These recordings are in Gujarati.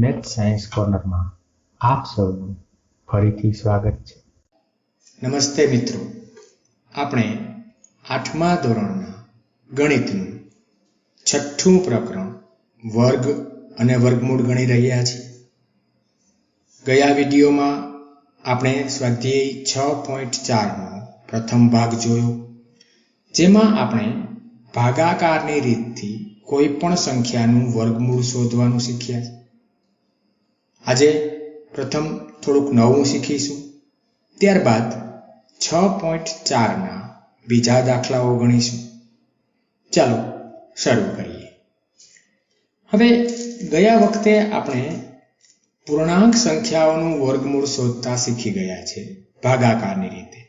મેથ સાયન્સ કોર્નરમાં આપ સૌનું ફરીથી સ્વાગત છે. નમસ્તે મિત્રો, આપણે 8મા ધોરણના ગણિતનું 6ઠું પ્રકરણ વર્ગ અને વર્ગમૂળ ગણી રહ્યા છીએ. ગયા વિડીયોમાં આપણે સ્વાધ્યાય 6.4નો પ્રથમ ભાગ જોયો, જેમાં આપણે ભાગાકારની રીતથી કોઈ પણ સંખ્યાનું વર્ગમૂળ શોધવાનું શીખ્યા. આજે પ્રથમ થોડુંક નવું શીખીશું, ત્યારબાદ 6.4ના બીજા દાખલાઓ ગણીશું. ચાલો શરૂ કરીએ. હવે ગયા વખતે આપણે પૂર્ણાંક સંખ્યાઓનું વર્ગમૂળ શોધતા શીખી ગયા છે ભાગાકારની રીતે.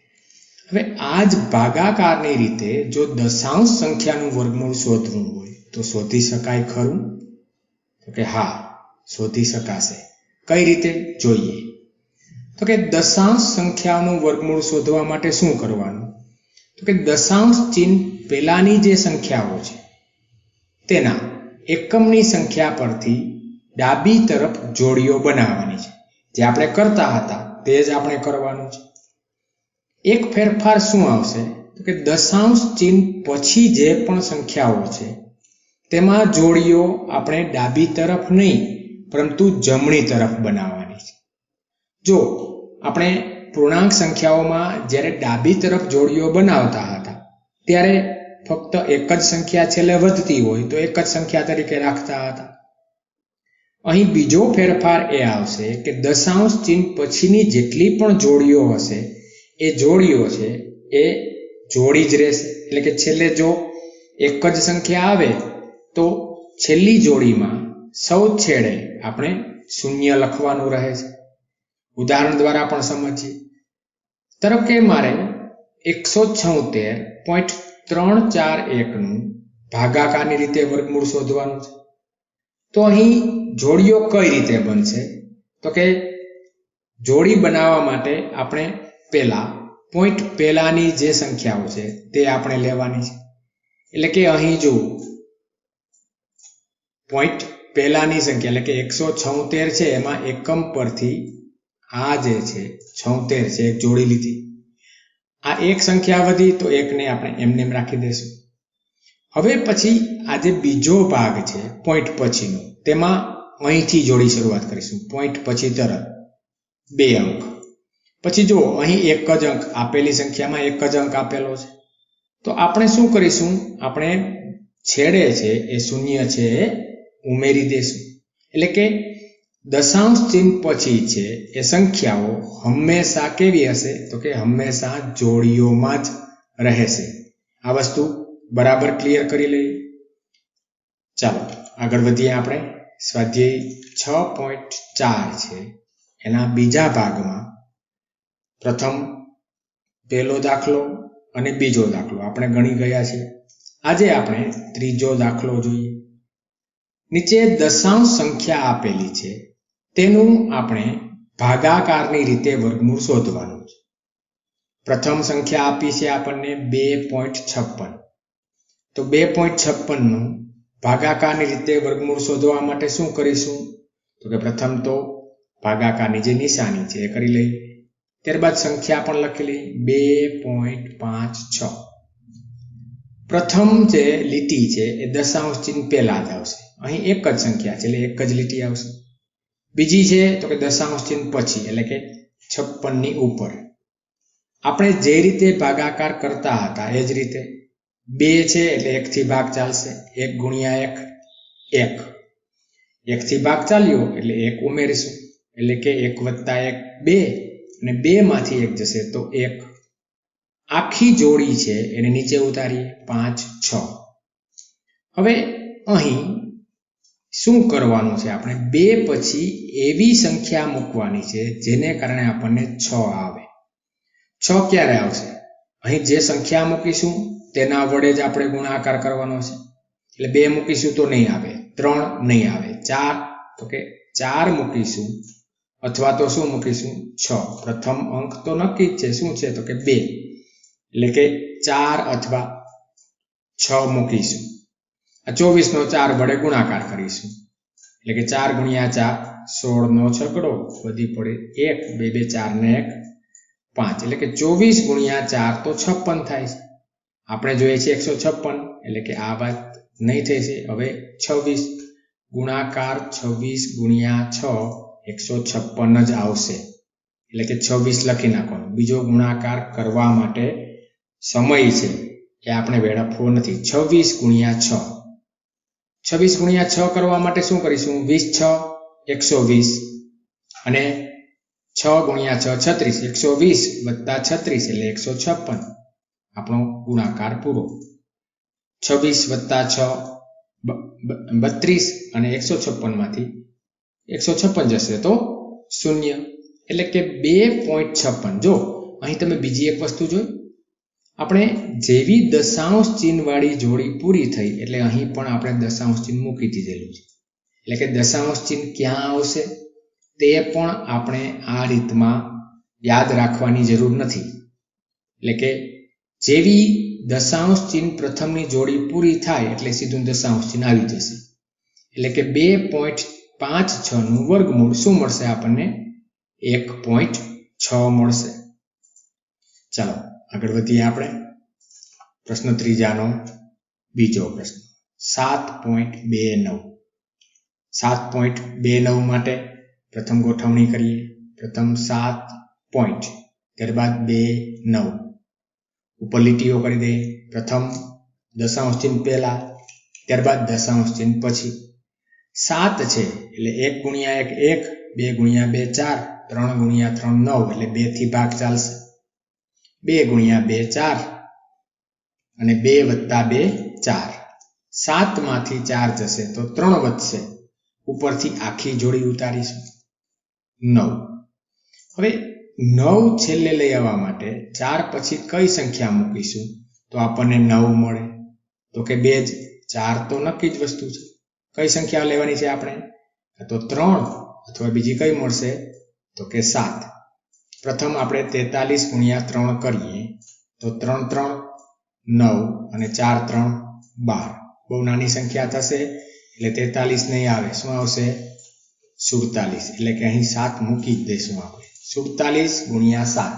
હવે આ જ ભાગાકારની રીતે જો દશાંશ સંખ્યાનું વર્ગમૂળ શોધવું હોય તો શોધી શકાય ખરું? તો કે હા, શોધી શકાશે. કઈ રીતે જોઈએ? તો કે દશાંશ સંખ્યાનું વર્ગમૂળ શોધવા માટે શું કરવાનું? તો કે દશાંશ ચિહ્ન પહેલાની જે સંખ્યાઓ છે તેના એકમની સંખ્યા પરથી ડાબી તરફ જોડીઓ બનાવવાની છે. જે આપણે કરતા હતા તે જ આપણે કરવાનું છે. એક ફેરફાર શું આવશે? તો કે દશાંશ ચિહ્ન પછી જે પણ સંખ્યાઓ છે તેમાં જોડીઓ આપણે ડાબી તરફ નહીં પરંતુ જમણી તરફ બનાવવાની છે. જો આપણે પૂર્ણાંક સંખ્યાઓમાં જ્યારે ડાબી તરફ જોડીઓ બનાવતા હતા ત્યારે ફક્ત એક જ સંખ્યા છેલ્લે વધતી હોય તો એક જ સંખ્યા તરીકે રાખતા હતા. અહીં બીજો ફેરફાર એ આવશે કે દશાંશ ચિહ્ન પછીની જેટલી પણ જોડીઓ હશે એ જોડીઓ છે એ જોડી જ રહેશે. એટલે કે છેલ્લે જો એક જ સંખ્યા આવે તો છેલ્લી જોડીમાં સૌ છેડે આપણે શૂન્ય લખવાનું રહે છે. ઉદાહરણ દ્વારા પણ સમજીએ. ધારો કે મારે 176.341નું ભાગાકારની રીતે વર્ગમૂળ શોધવાનું છે. તો અહીં જોડીઓ કઈ રીતે બનશે? તો કે જોડી બનાવવા માટે આપણે પહેલા પોઈન્ટ પહેલાની જે સંખ્યાઓ છે તે આપણે લેવાની છે. એટલે કે અહીં જો પોઈન્ટ પહેલાની સંખ્યા એટલે કે 176 છે એમાં એકમ પરથી આ જે છે 76 છે એક જોડી લીધી. આ એક સંખ્યા વધી તો એકને આપણે એમને એમ રાખી દઈશું. હવે પછી આ જે બીજો ભાગ છે પોઈન્ટ પછીનો તેમાં અહીંથી જોડી શરૂઆત કરીશું. પોઈન્ટ પછી તરત 2 અંક. પછી જો અહીં એક જ અંક આપેલી સંખ્યામાં એક જ અંક આપેલો છે તો આપણે શું કરીશું? આપણે છેડે છે એ શૂન્ય છે એ ઉમેરી દેશું. એટલે કે દશાંશ ચિહ્ન પછી છે એ સંખ્યાઓ હંમેશા કેવી હશે? તો કે હંમેશા જોડીઓમાં જ રહેશે. આ વસ્તુ બરાબર ક્લિયર કરી લઈએ. ચાલો આગળ વધીએ. આપણે સ્વાધ્યાય 6.4 છે એના બીજા ભાગમાં પ્રથમ પહેલો દાખલો અને બીજો દાખલો આપણે ગણી ગયા છીએ. આજે આપણે ત્રીજો દાખલો જોઈએ. નીચે દશાંશ સંખ્યા આપેલી છે તેનું આપણે ભાગાકારની રીતે વર્ગમૂળ શોધવાનું છે. પ્રથમ સંખ્યા આપી છે આપણને 2.56. તો 2.56નું ભાગાકારની રીતે વર્ગમૂળ શોધવા માટે શું કરીશું? તો કે પ્રથમ તો ભાગાકારની જે નિશાની છે એ કરી લઈએ. ત્યારબાદ સંખ્યા પણ લખી લઈએ 2.56. પ્રથમ જે લીટી છે એ દશાંશ ચિહ્ન પહેલા જ આવશે. અહીં એક જ સંખ્યા છે એટલે એક જ લીટી આવશે. બીજી છે તો કે દશાંશ ચિહ્ન પછી એટલે કે 56ની ઉપર. આપણે જે રીતે ભાગાકાર કરતા હતા એ જ રીતે 2 છે એટલે 1 થી ભાગ ચાલશે. 1 ગુણ્યા 1 1. 1 થી ભાગ ચાલ્યો એટલે 1 ઉમેરીશું. એટલે કે 1 વત્તા 1 2 અને 2 માંથી 1 જશે તો 1. આખી જોડી છે એને નીચે ઉતારીએ 5 6. હવે અહીં શું કરવાનું છે? આપણે 2 પછી એવી સંખ્યા મૂકવાની છે જેને કારણે આપણને 6 આવે. 6 ક્યારે આવશે? અહીં જે સંખ્યા મૂકીશું તેના વડે જ આપણે ગુણાકાર કરવાનો છે. એટલે 2 મૂકીશું તો નહીં આવે, 3 નહીં આવે, 4 તો કે 4 મૂકીશું અથવા તો શું મૂકીશું? 6. પ્રથમ અંક તો નક્કી જ છે. શું છે? તો કે 2. એટલે કે 4 અથવા 6 મૂકીશું. આ 24નો 4 વડે ગુણાકાર કરીશું. એટલે કે 4 ગુણ્યા 4 16 નો છગડો વધી પડે 1 2 2 4 ને 1 5 એટલે કે 24 ગુણ્યા 4 તો 56 થાય છે. આપણે જોઈએ છે 156 એટલે કે આ વાત નહીં થઈ છે. હવે 26 ગુણાકાર 26 ગુણ્યા 6 156 જ આવશે. એટલે કે 26 લખી નાખવાનો. બીજો ગુણાકાર કરવા માટે સમય છે એ આપણે વેડફવો નથી. 26 ગુણ્યા 6 26 ગુણ્યા 6 કરવા માટે શું કરીશું? 20 6 120 અને 6 ગુણ્યા 6 36 120 વત્તા 36 એટલે 156. આપણો ગુણાકાર પૂરો. 26 વત્તા 6 32 અને 156 માંથી 156 જશે તો 0 એટલે કે 2.56. જો અહીં તમે બીજી એક વસ્તુ જોઈ, આપણે જેવી દશાંશ ચિહ્ન વાળી જોડી પૂરી થઈ એટલે અહીં પણ આપણે દશાંશ ચિહ્ન મૂકી દીધેલું છે. એટલે કે દશાંશ ચિહ્ન ક્યાં આવશે તે પણ આપણે આ રીતમાં યાદ રાખવાની જરૂર નથી. એટલે કે જેવી દશાંશ ચિહ્ન પ્રથમની જોડી પૂરી થાય એટલે સીધું દશાંશ ચિહ્ન આવી જશે. એટલે કે 2.56 નું વર્ગમૂળ શું મળશે આપણને? 1.6 મળશે. ચાલો આગળ વધીએ આપણે. પ્રશ્ન ત્રીજાનો બીજો પ્રશ્ન 7.29. 7.29 માટે પ્રથમ ગોઠવણી કરીએ. પ્રથમ 7 પોઈન્ટ, ત્યારબાદ 2 9 ઉપર લીટીઓ કરી દઈએ. પ્રથમ દશાંશ ચિહ્ન પહેલા, ત્યારબાદ દશાંશ ચિહ્ન પછી. 7 છે એટલે 1 ગુણ્યા 1 1, 2 ગુણ્યા 2 4, 3 ગુણ્યા 3 9 એટલે 2 થી ભાગ ચાલશે. 2 ગુણ્યા 2 4 અને 2 વત્તા 2 4. 7 માંથી 4 જશે તો 3 વધશે. ઉપરથી આખી જોડી ઉતારીશું 9. હવે 9 છેલ્લે લઈ આવવા માટે 4 પછી કઈ સંખ્યા મૂકીશું તો આપણને 9 મળે? તો કે 2 જ. 4 તો નક્કી જ વસ્તુ છે. કઈ સંખ્યા લેવાની છે આપણે? તો 3 અથવા બીજી કઈ મળશે તો કે 7. પ્રથમ આપણે 43 ગુણ્યા 3 કરીએ તો 3 3 9 અને 4 3 12. બહુ નાની સંખ્યા થશે એટલે 43 નહીં આવે. શું આવશે? 47. એટલે કે અહીં 7 મૂકી જ દઈશું આપણે. 47 ગુણ્યા 7.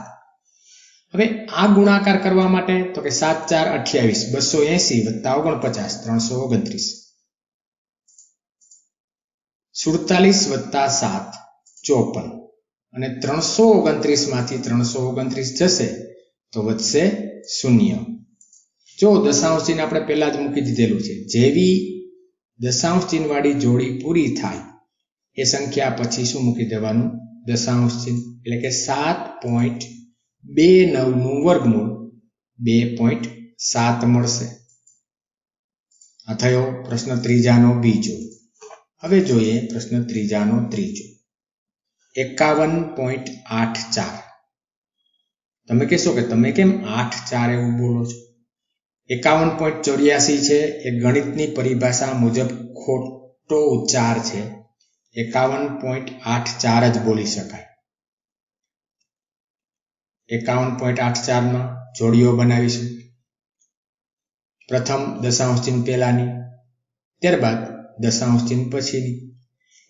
હવે આ ગુણાકાર કરવા માટે તો કે 7 4 28, 280 વત્તા 49 329. 47 વત્તા 7 54 અને 329 માંથી 329 જશે તો વધશે 0. જો દશાંશ ચિહ્ન આપણે પહેલા જ મૂકી દીધેલું છે. જેવી દશાંશ ચિહ્ન વાળી જોડી પૂરી થાય એ સંખ્યા પછી શું મૂકી દેવાનું? દશાંશ ચિહ્ન. એટલે કે 7.29 નું વર્ગમૂળ 2.7 મળશે. આ થયો પ્રશ્ન ત્રીજાનો બીજો. હવે જોઈએ પ્રશ્ન ત્રીજાનો ત્રીજો 51.84. તમે કહેશો કે તમે કેમ 84 એવું બોલો છો? 51.84 છે એ ગણિતની પરિભાષા મુજબ ખોટો ઉચ્ચાર છે. 51.84 જ બોલી શકાય. 51.84 માં જોડીઓ બનાવીશું. પ્રથમ દશાંશ ચિહ્ન પહેલાની, ત્યારબાદ દશાંશ ચિહ્ન પછીની.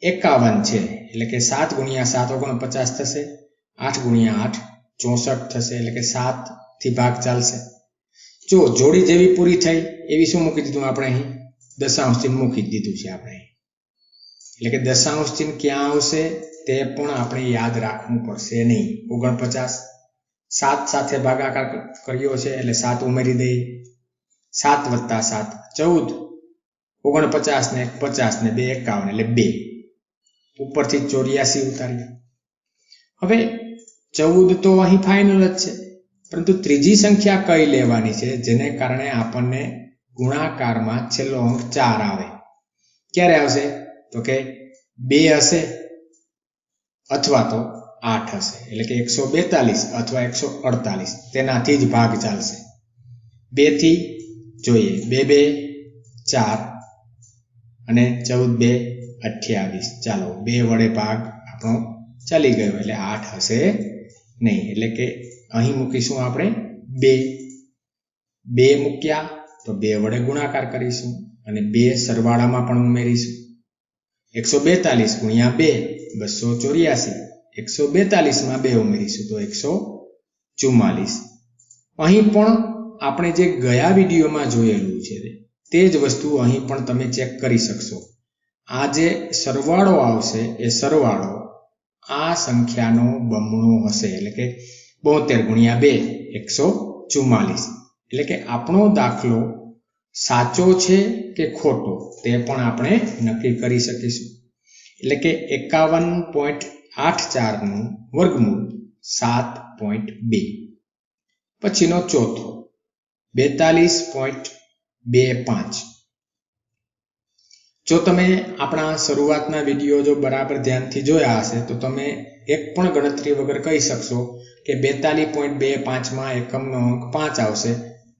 51 છે એટલે કે 7 ગુણ્યા 7 49 થશે. 8 ગુણ્યા 8 64 થશે. એટલે કે 7 થી ભાગ ચાલશે. જો જોડી જેવી પૂરી થઈ એવી શું મૂકી દીધું આપણે અહીં? દશાંશ ચિહ્ન મૂકી દીધું છે આપણે. એટલે કે દશાંશ ચિહ્ન ક્યાં આવશે તે પણ આપણે યાદ રાખવું પડશે નહીં. 49 7 સાથે ભાગાકાર કર્યો છે એટલે 7 ઉમેરી દઈએ. 7 વત્તા 7 14, 49 ને 50 ને 2 51 એટલે 2. ઉપરથી 84 ઉતારીએ. હવે 14 તો અહીં ફાઇનલ જ છે, પરંતુ ત્રીજી સંખ્યા કઈ લેવાની છે જેને કારણે આપણને ગુણાકારમાં છેલ્લો અંક 4 આવે? ક્યારે આવશે? તો કે 2 હશે અથવા તો 8 હશે. એટલે કે 142 અથવા 148 તેનાથી જ ભાગ ચાલશે. 2 થી જોઈએ 2 2 4 અને 14 2 28. ચાલો 2 વડે ભાગ આપણો ચાલી ગયો એટલે 8 હશે નહીં. એટલે કે અહીં મૂકીશું આપણે 2 મૂક્યા તો 2 વડે ગુણાકાર કરીશું અને 2 સરવાળામાં પણ ઉમેરીશું. 142 ગુણ્યા 2 284, 142 માં 2 ઉમેરીશું તો 144. અહીં પણ આપણે જે ગયા વિડીયોમાં જોયેલું છે તે જ વસ્તુ અહીં પણ તમે ચેક કરી શકશો. આ જે સરવાળો આવશે એ સરવાળો આ સંખ્યાનો બમણો હશે, એટલે કે 72 × 2 144. એટલે કે આપણો દાખલો સાચો છે કે ખોટો તે પણ આપણે નક્કી કરી શકીશું. એટલે કે 51.84 નું વર્ગમૂળ 7.2. પછીનો ચોથો 42.25. જો તમે આપણા શરૂઆતના વિડીયો જો બરાબર ધ્યાનથી જોયા હશે તો તમે એક પણ ગણતરી વગર કહી શકશો કે 42.25 માં એકમનો અંક 5 આવશે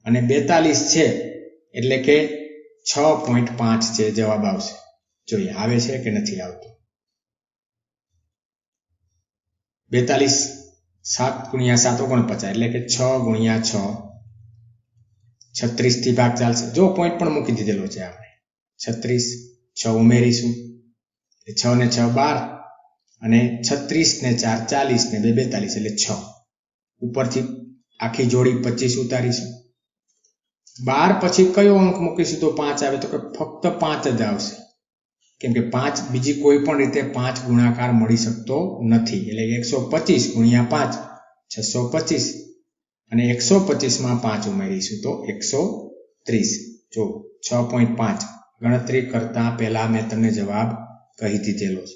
અને 42 છે એટલે કે 6.5 છે જવાબ આવશે. જોઈએ આવે છે કે નથી આવતો. 42 7 × 7 49 એટલે કે 6 × 6 36 થી ભાગ ચાલશે. જો પોઈન્ટ પણ મૂકી દીધેલો છે આપણે 36, 6 ઉમેરીશું 6 ને 6 12 અને 36 ને 4 40 ને 2 42 એટલે 6. ઉપરથી આખી જોડી 25 ઉતારીશું. 12 પછી કયો અંક મૂકીશું તો 5 આવે તો કે ફક્ત 5 જ આવશે, કેમ કે 5 બીજી કોઈ પણ રીતે 5 ગુણાકાર મળી શકતો નથી. એટલે 125 × 5 625 અને 125 માં 5 ઉમેરીશું તો 130. જો 6.5 ગણતરી કરતા પહેલા મેં તમને જવાબ કહી દીધેલો છે.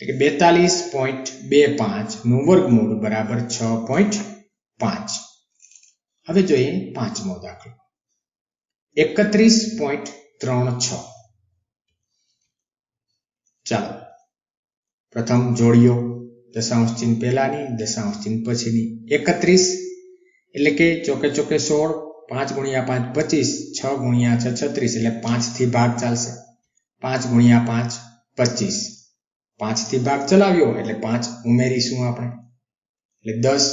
એટલે કે 42.25 નું વર્ગમૂળ બરાબર 6.5. હવે જોઈએ પાંચમો દાખલો 31.36. ચાલો પ્રથમ જોડીઓ, દશાંશ ચિહ્ન પહેલાની, દશાંશ ચિહ્ન પછીની. 31 એટલે કે ચોકે ચોકે 16, 5 × 5 25, 6 × 6 36 એટલે 5 થી ભાગ ચાલશે. 5 × 5 25, 5 થી ભાગ ચલાવ્યો એટલે 5 ઉમેરીશું આપણે એટલે 10.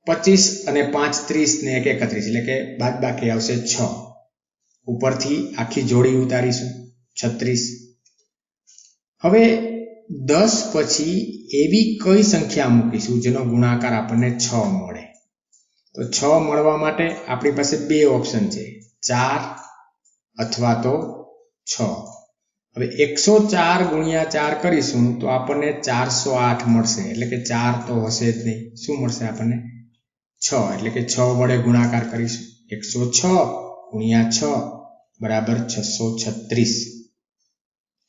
25 અને 5 30 ને 1 31 એટલે કે બાદબાકી આવશે 6. ઉપરથી આખી જોડી ઉતારીશું 36. હવે 10 પછી એવી કઈ સંખ્યા મૂકીશું જેનો ગુણાકાર આપણને 6 મળે? તો 6 મળવા માટે આપણી પાસે બે ઓપ્શન છે, 4 અથવા તો 6. હવે 104 × 4 કરીશું તો આપણને 408 મળશે, એટલે કે 4 તો હશે જ નહીં. શું મળશે આપણને? 6. એટલે કે 6 વડે ગુણાકાર કરીશું. 106 × 6 બરાબર 636.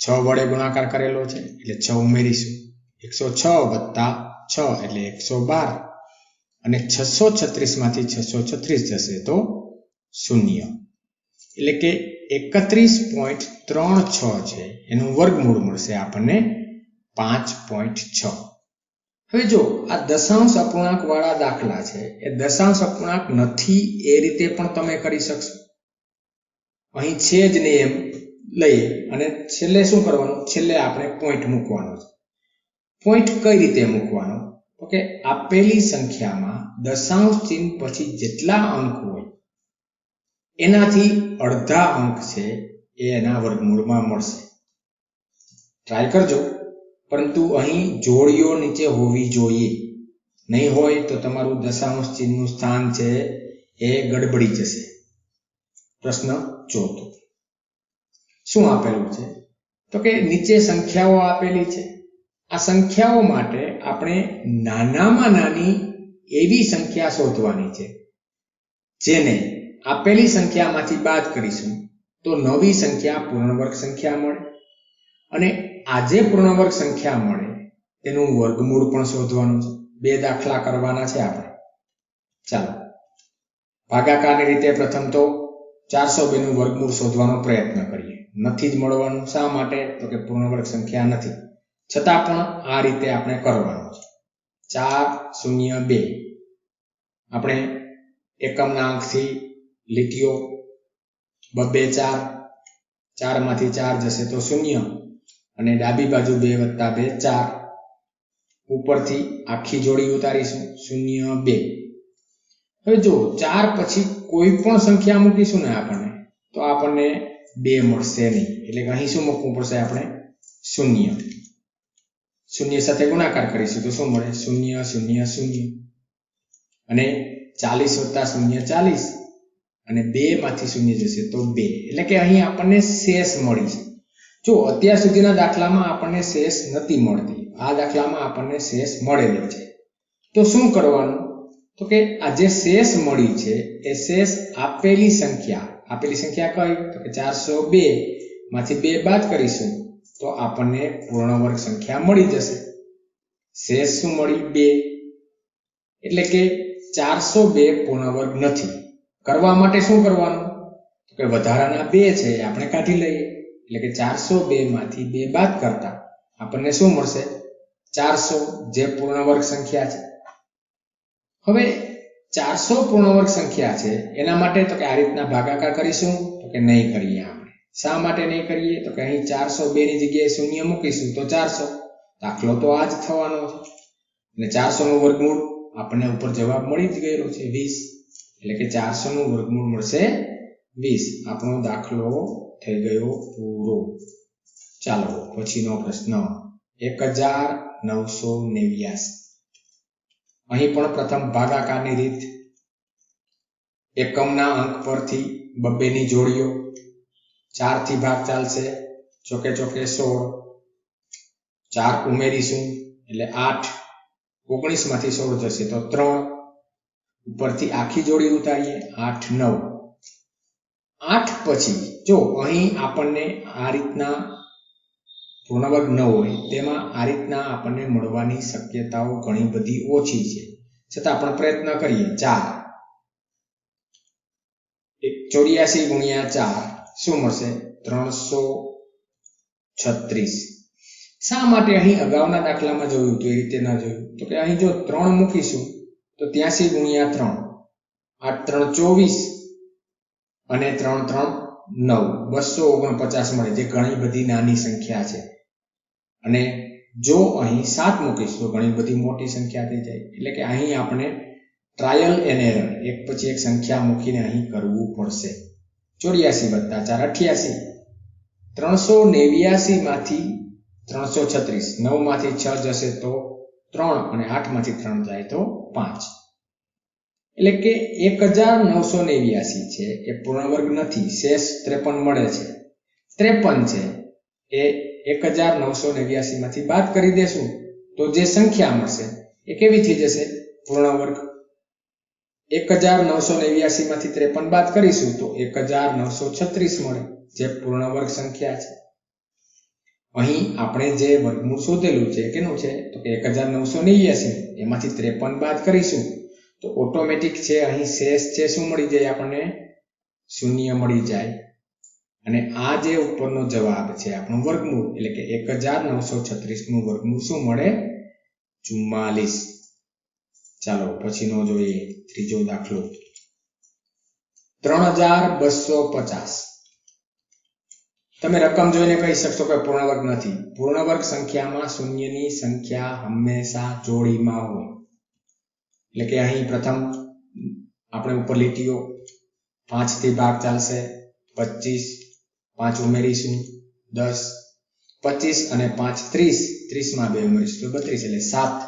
6 વડે ગુણાકાર કરેલો છે એટલે 6 ઉમેરીશું. 106 + 6 એટલે 112 અને 636 માંથી 636 જશે તો 0. એટલે કે 31.36 છે એનું વર્ગમૂળ મળશે આપણને 5.6. હવે જો આ દશાંશ અપૂર્ણાંક વાળા દાખલા છે એ દશાંશ અપૂર્ણાંક નથી એ રીતે પણ તમે કરી શકશો. અહીં છે જ નહીં એમ લઈએ અને છેલ્લે શું કરવાનું? છેલ્લે આપણે પોઈન્ટ મૂકવાનો છે. પોઈન્ટ કઈ રીતે મૂકવાનો? તો કે આપેલી સંખ્યામાં દશાંશ ચિહ્ન પછી જેટલા અંક હોય એનાથી અડધા અંક છે એ એના વર્ગમૂળમાં મળશે. ટ્રાય કરજો, પરંતુ અહીં જોડીઓ નીચે હોવી જોઈએ. નહીં હોય તો તમારું દશાંશ ચિહ્નનું સ્થાન છે એ ગડબડી જશે. પ્રશ્ન ચોથો શું આપેલું છે? તો કે નીચે સંખ્યાઓ આપેલી છે. આ સંખ્યાઓ માટે આપણે નાનામાં નાની એવી સંખ્યા શોધવાની છે જેને આપેલી સંખ્યામાંથી બાદ કરીશું તો નવી સંખ્યા પૂર્ણવર્ગ સંખ્યા મળે, અને આજે પૂર્ણવર્ગ સંખ્યા મળે તેનું વર્ગમૂળ પણ શોધવાનું છે. બે દાખલા કરવાના છે આપણે. ચાલો ભાગાકારની રીતે પ્રથમ તો 402 નું વર્ગમૂળ શોધવાનો પ્રયત્ન કરીએ. નથી જ મળવાનું. શા માટે? તો કે પૂર્ણવર્ગ સંખ્યા નથી. છતાં પણ આ રીતે આપણે કરવાનું છે. 402 આપણે એકમના અંકથી લીટીઓ 2 4, 4 માંથી 4 જશે તો 0 અને ડાબી બાજુ 2 + 2 4. ઉપરથી આખી જોડી ઉતારીશું 0 2. હવે જો 4 પછી કોઈ પણ સંખ્યા મૂકીશું ને આપણને તો આપણને 2 મળશે નહીં. એટલે કે અહીં શું મૂકવું પડશે આપણે? 0. શૂન્ય સાથે ગુણાકાર કરીશું તો શું મળે? 0 0 0 અને 40 + 0 40 અને 2 માંથી 0 જશે તો 2, એટલે કે અહીં આપણને શેષ મળી છે. જો અત્યાર સુધીના દાખલામાં આપણને શેષ નથી મળતી, આ દાખલામાં આપણને શેષ મળેલી છે. તો શું કરવાનું? તો કે આ જે શેષ મળી છે એ શેષ આપેલી સંખ્યા કઈ? તો કે 402 માંથી 2 બાદ કરીશું તો આપણને પૂર્ણ વર્ગ સંખ્યા મળી જશે. શેષ શું મળી? 2. એટલે કે 402 પૂર્ણ વર્ગ નથી. કરવા માટે શું કરવાનું? તો કે વધારાના 2 છે એ આપણે કાઢી લઈએ, એટલે કે 402 માંથી 2 બાદ કરતા આપણને શું મળશે? 400, જે પૂર્ણ વર્ગ સંખ્યા છે. હવે 400 પૂર્ણ વર્ગ સંખ્યા છે એના માટે તો કે આ રીતના ભાગાકાર કરીશું? તો કે નહીં કરીએ આપણે. શા માટે નહીં કરીએ? તો કે અહીં 402 ની જગ્યાએ શૂન્ય મૂકીશું તો 400. દાખલો તો આ જ થવાનો છે. અને 400 નું વર્ગમૂળ આપણને ઉપર જવાબ મળી જ ગયેલો છે 20, એટલે કે 400 નું વર્ગમૂળ મળશે 20. આપણો દાખલો થઈ ગયો પૂરો. ચાલો પછીનો પ્રશ્ન 1989. અહીં પણ પ્રથમ ભાગાકારની રીત. એકમના અંક પરથી બબ્બેની જોડીઓ. 4 થી ભાગ ચાલશે, ચોકે ચોકે 16. 4 ઉમેરીશું એટલે 8. 19 માંથી 16 જશે તો 3. ઉપરથી આખી જોડી ઉતારીએ 8 9. 8 પછી જો અહીં આપણને આ રીતના પૂર્ણ વર્ગ ન હોય તેમાં આ રીતના આપણને મળવાની શક્યતાઓ ઘણી બધી ઓછી છે, છતાં આપણે પ્રયત્ન કરીએ. 84 ગુણ્યા 4 શું મળશે? 336. શા માટે અહીં અગાઉના દાખલામાં જોયું તો એ રીતે ન જોયું? તો કે અહીં જો 3 મૂકીશું તો 83 ગુણ્યા 3 8 3 24 અને 3 3 9 249 મળે, જે ઘણી બધી નાની સંખ્યા છે. અને જો અહીં 7 મૂકીશું તો ઘણી બધી મોટી સંખ્યા થઈ જાય, એટલે કે અહીં આપણે ટ્રાયલ એન્ડ એરર એક પછી એક સંખ્યા મૂકીને અહીં કરવું પડશે. 84 + 4 88. 389 માંથી 336, 9 માંથી 6 જશે તો 3 અને 8 માંથી 3 જાય તો 5, એટલે કે 1989 છે એ પૂર્ણ વર્ગ નથી. શેષ 53 મળે છે. 53 છે એ 1989 માંથી બાદ કરી દેશું તો જે સંખ્યા મળશે એ કેવી થઈ જશે? પૂર્ણ વર્ગ. 1989 માંથી 53 બાદ કરીશું તો 1936 મળે, જે પૂર્ણ વર્ગ સંખ્યા છે. અહીં આપણે જે વર્ગમૂળ શોધેલું છે કેનું છે? તો કે 1989, એમાંથી 53 બાદ કરીશું તો ઓટોમેટિક છે અહીં શેષ છે શું મળી જાય? આપણને 0 મળી જાય. અને આ જે ઉપરનો જવાબ છે આપણું વર્ગમૂળ, એટલે કે 1936 નું વર્ગમૂળ શું મળે? 44. ચાલો પછીનો જોઈએ ત્રીજો દાખલો. 3250. તમે રકમ જોઈને કહી શકશો કે પૂર્ણ વર્ગ નથી. પૂર્ણ વર્ગ સંખ્યામાં શૂન્યની સંખ્યા હંમેશા જોડીમાં હોય, એટલે કે અહીં પ્રથમ આપણે ઉપર લીટીઓ 5 થી ભાગ ચાલશે 25, 5 ઉમેરીશું 10, 25 અને 5 30, 30 માં 2 ઉમેરીશું તો 32, એટલે 7.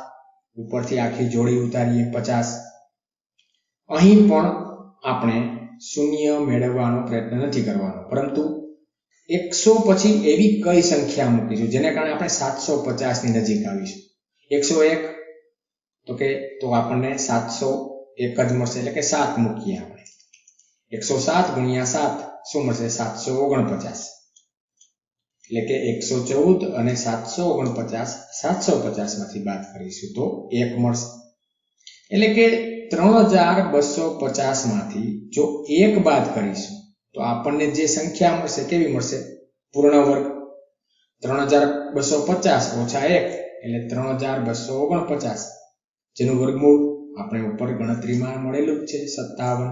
ઉપરથી આખી જોડી ઉતારીએ 50. અહીં પણ આપણે શૂન્ય મેળવવાનો પ્રયત્ન નથી કરવાનો, પરંતુ 100 પછી એવી કઈ સંખ્યા મૂકીશું જેને કારણે આપણે 750 ની નજીક આવીશું. 101 તો આપણને 701 જ મળશે, એટલે કે 7 મૂકીએ આપણે. 107 ગુણ્યા 7 શું મળશે? 749, એટલે કે 114 અને 749 750 માંથી બાદ કરીશું તો 1 મળશે. એટલે કે 3250 માંથી જો 1 બાદ કરીશું તો આપણને જે સંખ્યા મળશે કેવી મળશે? પૂર્ણ વર્ગ. 3250 ઓછા 1 એટલે 3249, જેનું વર્ગમૂળ આપણે ઉપર ગણતરીમાં મળેલું જ છે 57.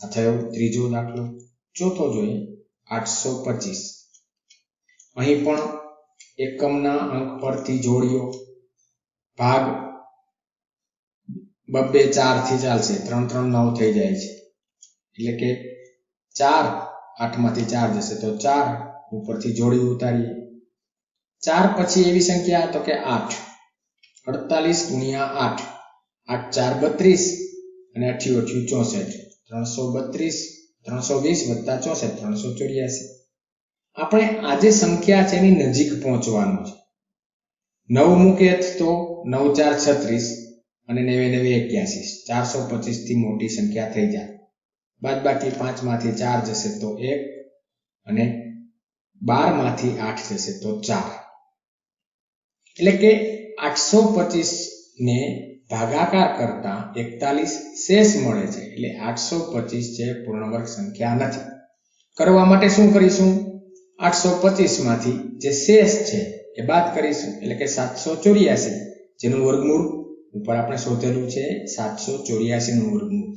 આ થયો ત્રીજો દાખલો. ચોથો જોઈએ 825. અહીં પણ એકમના અંક પરથી જોડીઓ. ભાગ બબ્બે 4 થી ચાલશે, 3 3 9 થઈ જાય છે, એટલે કે 4 8 માંથી 4 જશે તો 4. ઉપરથી જોડી ઉતારીએ 4 પછી એવી સંખ્યા તો કે 8, 48 ગુણ્યા 8, 8 4 32 અને 8 8 64, 332 વત્તા 64 384. આપણે આ જે સંખ્યા છે એની નજીક પહોંચવાનું છે. 9 મૂકીએ તો 9 4 36 અને 9 9 81, 425 થી મોટી સંખ્યા થઈ જાય. બાદબાકી 5 માંથી 4 જશે તો 1 અને 12 માંથી 8 જશે તો 4. એટલે કે 825 ને ભાગાકાર કરતા 41 શેષ મળે છે. એટલે 825 જે પૂર્ણ વર્ગ સંખ્યા નથી. કરવા માટે શું કરીશું? 825 માંથી જે શેષ છે એ બાદ કરીશું. એટલે કે 784 જેનું વર્ગમૂળ ઉપર આપણે શોધેલું છે 784 નું વર્ગમૂળ.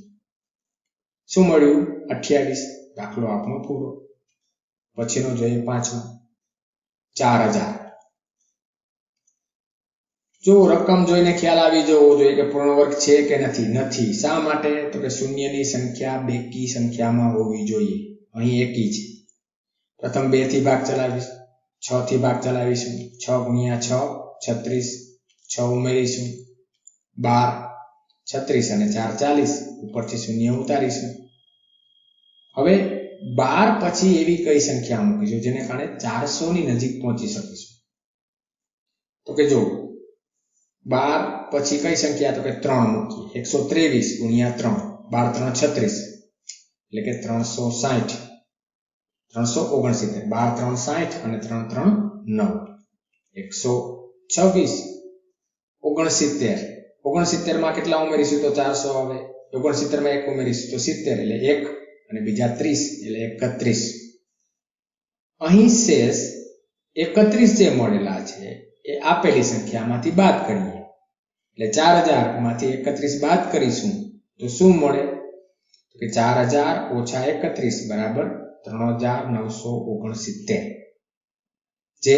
શું મળ્યું? 28. દાખલો આપણો પૂરો. પછીનો જોઈએ 5મો. 4000. જો રકમ જોઈને ખ્યાલ આવી જવો જોઈએ કે પૂર્ણ વર્ગ છે કે નથી. શા માટે? તો કે શૂન્યની સંખ્યા બેકી સંખ્યામાં હોવી જોઈએ. અહીં એકી છે. પ્રથમ 2 થી ભાગ ચલાવીશું, 6 થી ભાગ ચલાવીશું. 6 ગુણ્યા 6 36, 6 ઉમેરીશું 12, 36 અને 4 40, ઉપરથી શૂન્ય ઉતારીશું. હવે 12 પછી એવી કઈ સંખ્યા મૂકીશું જેને કારણે 400 ની નજીક પહોંચી શકીશું? તો કે જો 12 પછી કઈ સંખ્યા? તો કે 3 મૂકીએ. 123 ગુણ્યા 3, 12 3 36, એટલે કે 360, 369, 12 3 60 અને 3 3 9, 126, 69. 69 માં કેટલા ઉમેરીશું તો 400 આવે. 69 માં 1 ઉમેરીશું તો 70, એટલે 1 અને બીજા 30 એટલે 31. અહીં શેષ 31 જે મળેલા છે એ આપેલી સંખ્યામાંથી બાદ કરીએ. એટલે 4000 માંથી 31 બાદ કરીશું તો શું મળે? તો કે 4000 ઓછા 31 બરાબર 3969, જે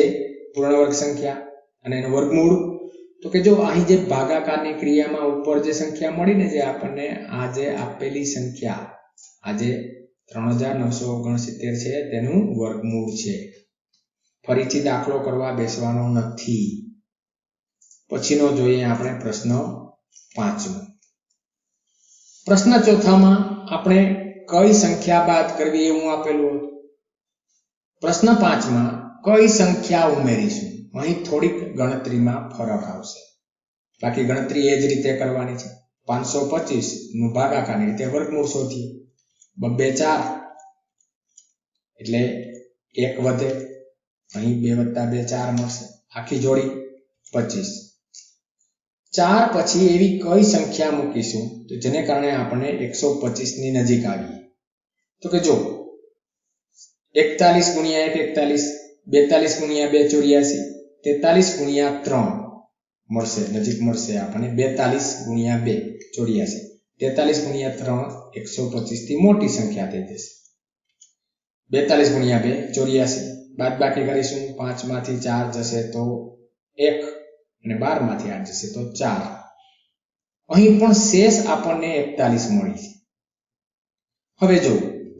પૂર્ણ વર્ગ સંખ્યા. અને એનું વર્ગમૂળ તો કે જો અહીં જે ભાગાકારની ક્રિયામાં ઉપર જે સંખ્યા મળી ને, જે આપણને આ જે આપેલી સંખ્યા આ જે 3969 છે તેનું વર્ગમૂળ છે. ફરીથી દાખલો કરવા બેસવાનો નથી. પછીનો જોઈએ આપણે પ્રશ્ન 5મો. પ્રશ્ન 4માં આપણે કઈ સંખ્યા બાદ કરવી એવું આપેલું હતું. પ્રશ્ન 5માં કઈ સંખ્યા ઉમેરીશું? અહીં થોડીક ગણતરીમાં ફરક આવશે. બાકી ગણતરી એ જ રીતે કરવાની છે. 525 નું ભાગાકારની રીતે વર્ગમૂળ શોધીએ. 2 4 એટલે 1 વધે. અહીં 2 + 2 4 મળશે. આખી જોડી 25. 4 પછી એવી કઈ સંખ્યા મૂકીશું તો જેને કારણે આપણે 125 ની નજીક આવીએ? તો કે જો 41 ગુણ્યા 1 41, 42 ગુણ્યા 2 84, 43 ગુણ્યા 3 મળશે. નજીક મળશે આપણને 42 ગુણ્યા 2 84, 43 ગુણ્યા 3 125 થી મોટી સંખ્યા થઈ જશે. 42 ગુણ્યા 2 84, બાદબાકી કરીશું. 5 માંથી 4 જશે તો 1 અને 12 માંથી 8 જશે તો 4. અહીં પણ શેષ આપણને 41 મળી છે. હવે જો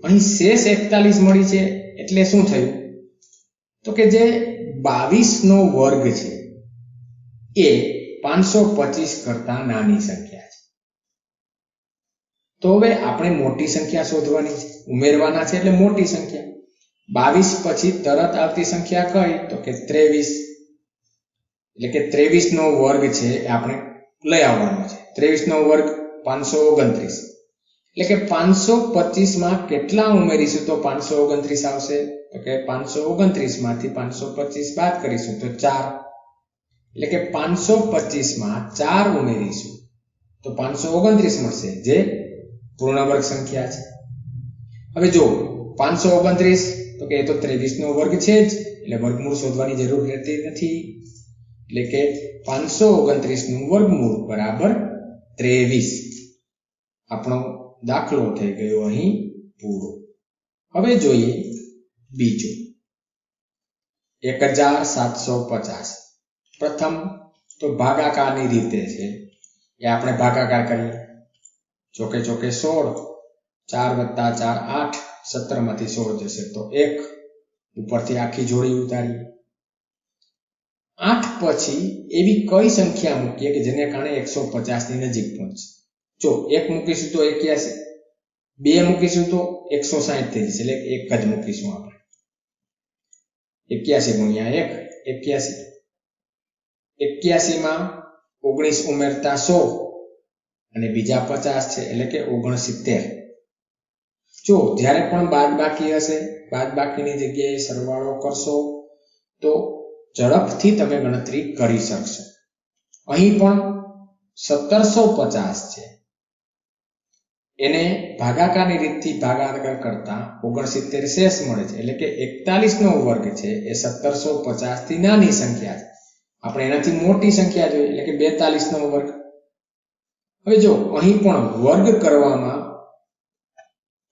અહીં શેષ 41 મળી છે એટલે શું થયું? તો કે જે 22 નો વર્ગ છે એ 525 કરતા નાની સંખ્યા છે. તો હવે આપણે મોટી સંખ્યા શોધવાની છે, ઉમેરવાના છે. એટલે મોટી સંખ્યા 22 પછી તરત આવતી સંખ્યા કઈ? તો કે 23. એટલે કે 23 નો વર્ગ છે એ આપણે લઈ આવવાનો છે. 23 નો વર્ગ 529. એટલે કે 525 માં કેટલા ઉમેરીશું તો 529 આવશે? તો કે 529 માંથી 525 બાદ કરીશું તો 4. એટલે કે 525 માં 4 ઉમેરીશું તો 529 મળશે, જે પૂર્ણ વર્ગ સંખ્યા છે. હવે જો 529 તો કે એ તો 23 નો વર્ગ છે જ, એટલે વર્ગમૂળ શોધવાની જરૂર રહેતી નથી. એટલે કે 529 નું વર્ગમૂળ બરાબર 23. આપણો દાખલો થઈ ગયો અહીં પૂરો. હવે જોઈએ બીજો 1750. પ્રથમ તો ભાગાકારની રીતે છે એ આપણે ભાગાકાર કરીએ. ચોકે ચોકે 16, 4 + 4 8, 17 માંથી 16 જશે તો 1, ઉપરથી આખી જોડી ઉતારીએ. 8 પછી એવી કઈ સંખ્યા મૂકીએ કે જેને કારણે 150 ની નજીક પહોંચે? જો 1 મૂકીશું તો 81, 2 મૂકીશું તો 160 થઈ જશે, એટલે એક જ મૂકીશું આપણે. 81 ગુણ્યા 1 81, 81 માં 19 ઉમેરતા 100 અને બીજા 50 છે એટલે કે 69. જો જ્યારે પણ બાદબાકી હશે, બાદબાકીની જગ્યાએ સરવાળો કરશો તો ઝડપથી તમે ગણતરી કરી શકશો. અહીં પણ 1750 છે, એને ભાગાકારની રીતથી ભાગાકાર કરતા 69 શેષ મળે છે, એટલે કે 41 નો વર્ગ છે એ 1750 થી નાની સંખ્યા છે. આપણે એનાથી મોટી સંખ્યા જોઈએ એટલે કે 42 નો વર્ગ. હવે જો અહીં પણ વર્ગ કરવામાં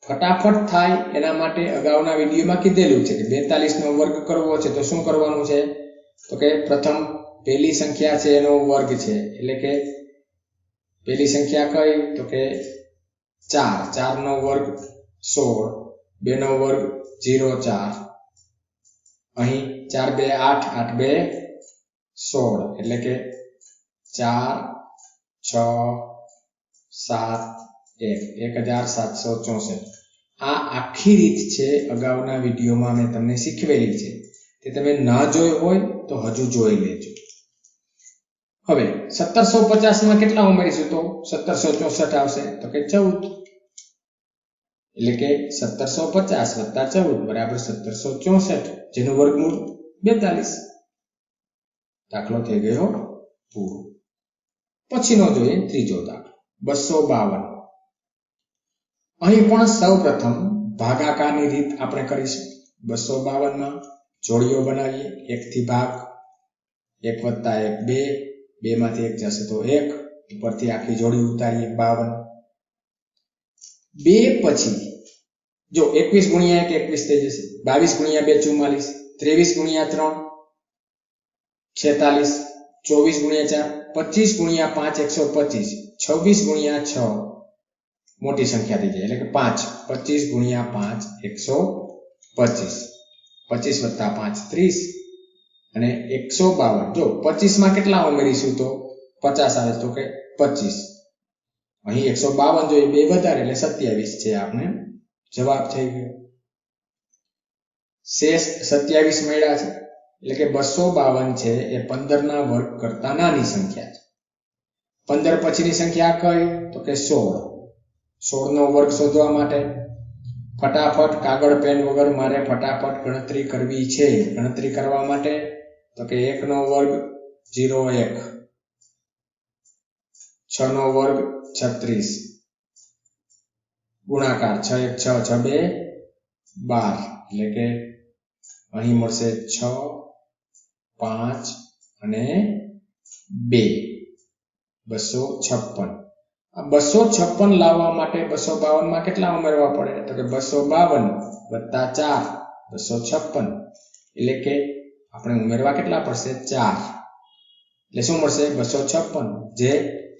ફટાફટ થાય એના માટે અગાઉના વિડીયોમાં કીધેલું છે કે 42 નો વર્ગ કરવો છે તો શું કરવાનું છે? તો કે પ્રથમ પહેલી સંખ્યા છે એનો વર્ગ છે, એટલે કે પહેલી સંખ્યા કઈ? તો કે 4, 4 નો વર્ગ 16, 2 નો વર્ગ 0, 4, અહીં 4 2 8, 8 2 16, એટલે કે 4 6 7 1 1764. આ આખી રીત છે અગાઉના વિડીયોમાં મેં તમને શીખવેલી છે, તે તમે ના જોઈ હોય તો હજુ જોઈ લેજો. હવે 1750 માં કેટલા ઉમેરીશું તો 1764 આવશે, તો કે 14, એટલે કે 1750 + 14 બરાબર 1764, જેનું વર્ગમૂળ 42. દાખલો થઈ ગયો પૂરો. પછીનો જોઈએ ત્રીજો દાખલો 252. અહીં પણ સૌપ્રથમ ભાગાકારની રીત આપણે કરીશું. 252 માં જોડીઓ બનાવીએ. 1 થી ભાગ, 1 + 1 2, 2 માંથી 1 જશે તો 1, ઉપરથી આખી જોડી ઉતારીએ 52. 2 પછી જો 21 ગુણ્યા 1 21 થઈ જશે, 22 ગુણ્યા 2 44, 23 ગુણ્યા 3 46, 24 ગુણ્યા 4 25 ગુણ્યા 5 125, 26 ગુણ્યા 6 મોટી સંખ્યા થઈ જાય એટલે કે 5, 25 ગુણ્યા 5 125, 25 + 5 30 અને 152. જો 25 માં કેટલા ઉમેરીશું તો 50 આવે, તો કે 25. અહીં 152 જોઈએ, 2 વધારે એટલે 27 છે, આપણે જવાબ થઈ ગયો. શેષ 27 મળ્યા છે, એટલે કે 252 છે એ 15 ના વર્ગ કરતા નાની સંખ્યા છે. 15 પછીની સંખ્યા કઈ? તો કે 16. 16 નો વર્ગ શોધવા માટે ફટાફટ કાગળ પેન વગર મારે ફટાફટ ગણતરી કરવી છે. ગણતરી કરવા માટે તો કે 1 નો વર્ગ 0 1, 6 નો વર્ગ 36, ગુણાકાર 6 1 6, 6 2 12, એટલે કે અહીં મળશે 6 5 અને 2 256. આ 256 લાવવા માટે 252 માં કેટલા ઉમેરવા પડે? તો કે 252 + 4 256, એટલે કે આપણે ઉમેરવા કેટલા પડશે? 4, એટલે શું મળશે? 256, જે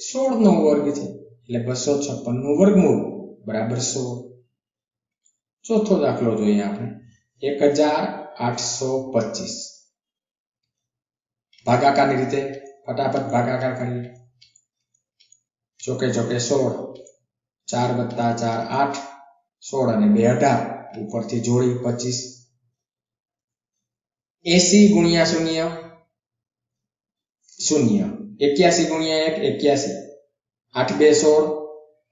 16 નો વર્ગ છે, એટલે 256 નું વર્ગમૂળ બરાબર 16. ચોથો દાખલો જોઈએ આપણે 1825. ભાગાકારની રીતે ફટાફટ ભાગાકાર કરીએ. ચોકે ચોકે 16, 4 + 4 8, 16 અને 2 18, ઉપરથી જોડી 25. 80 ગુણ્યા 0 0, 81 ગુણ્યા 1 81, 8 2 16,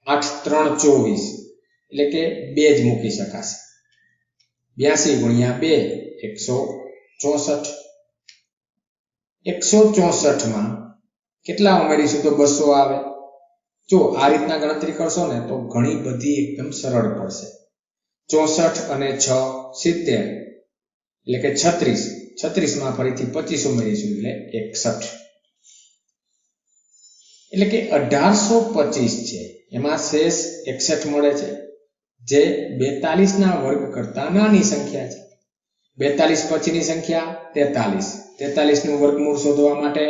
8 3 24, એટલે કે 2 જ મૂકી શકાશે. 82 ગુણ્યા 2 164. 164 માં કેટલા ઉમેરીશું તો 200 આવે? જો આ રીતના ગણતરી કરશો ને તો ઘણી બધી એકદમ સરળ પડશે. 64 અને 6 70, એટલે કે 36. 36 માં ફરીથી 25 ઉમેરીશું એટલે 61, એટલે કે 1825 છે. એમાં શેષ 61 મળે છે, જે 42 ના વર્ગ કરતા નાની સંખ્યા છે. 42 પછીની સંખ્યા 43. 43 નું વર્ગમૂળ શોધવા માટે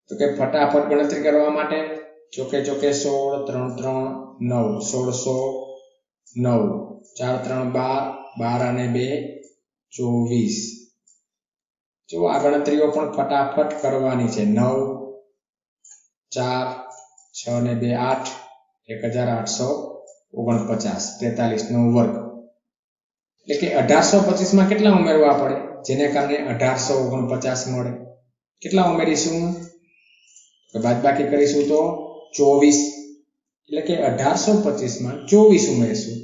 તો કે ફટાફટ ગણતરી કરવા માટે ચોકે ચોકે 16 3 3 9 1609, 4 3 12, 12 અને 2 24, જો આ ગણતરીઓ પણ ફટાફટ કરવાની છે. 9 4 6 ને 2 8 1849 43 નો વર્ગ એટલે કે 1825 માં કેટલા ઉમેરવા પડે જેને કારણે 1849 મળે. કેટલા ઉમેરીશું તો બાદબાકી કરીશું તો 24 એટલે કે 1825 માં 24 ઉમેરીશું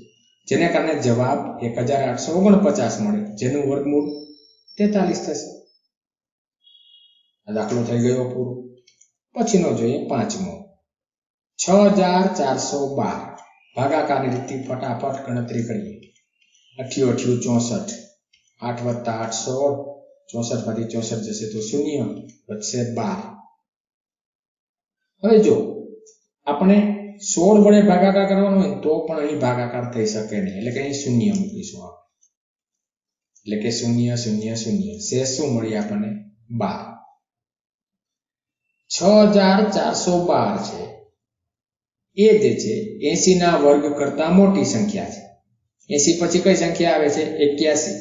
જેને કારણે જવાબ 1849 મળે જેનું વર્ગમૂળ 43 થશે. આ દાખલો થઈ ગયો પૂરો. પછીનો જોઈએ પાંચમો. 6412 ભાગાકારની રીતથી ફટાફટ ગણતરી કરીએ. 88 64 8 + 8 16 64 માંથી 64 જશે તો 0 વધશે 12. હવે જો આપણે 16 વડે ભાગાકાર કરવાનો હોય તો પણ અહીં ભાગાકાર થઈ શકે નહીં એટલે કે અહીં 0 મૂકીશું આપણે. એટલે કે 0 0 0 શેષ શું મળી આપણને 12. 6412 છે એ જે છે 80 ના વર્ગ કરતા મોટી સંખ્યા છે. 80 પછી કઈ સંખ્યા આવે છે 81.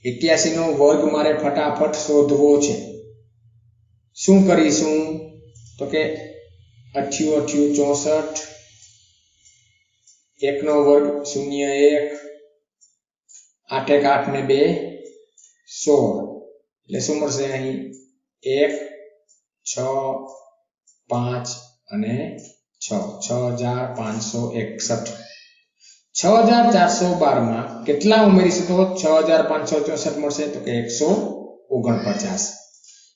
81 નો વર્ગ મારે ફટાફટ શોધવો છે. શું કરીશું તો કે 88 64 1 નો વર્ગ 0 1 8 1 8 ને 2 16 એટલે શું મળશે અહીં 1 6 5 અને 6 6561. 6412 માં કેટલા ઉમેરીશું તો 6564 મળશે તો કે 149.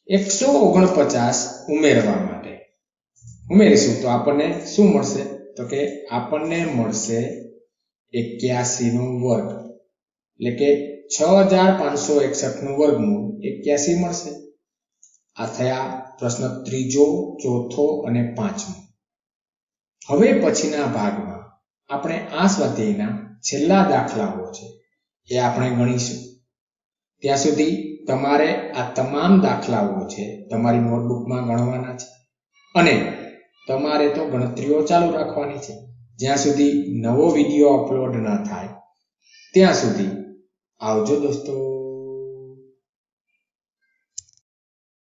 149 ઉમેરવા માટે ઉમેરીશું તો આપણને શું મળશે તો કે આપણને મળશે 81 નો વર્ગ એટલે કે 6561 નું વર્ગમૂળ 81 મળશે. આ થયા પ્રશ્ન ત્રીજો, ચોથો અને પાંચમો. હવે પછીના ભાગમાં આપણે આ સ્વાધ્યાયના છેલ્લા દાખલાઓ છે એ આપણે ગણીશું. ત્યાં સુધી તમારે આ તમામ દાખલાઓ છે તમારી નોટબુકમાં ગણવાના છે અને તમારે તો ગણતરીઓ ચાલુ રાખવાની છે જ્યાં સુધી નવો વિડીયો અપલોડ ન થાય ત્યાં સુધી. આવજો દોસ્તો.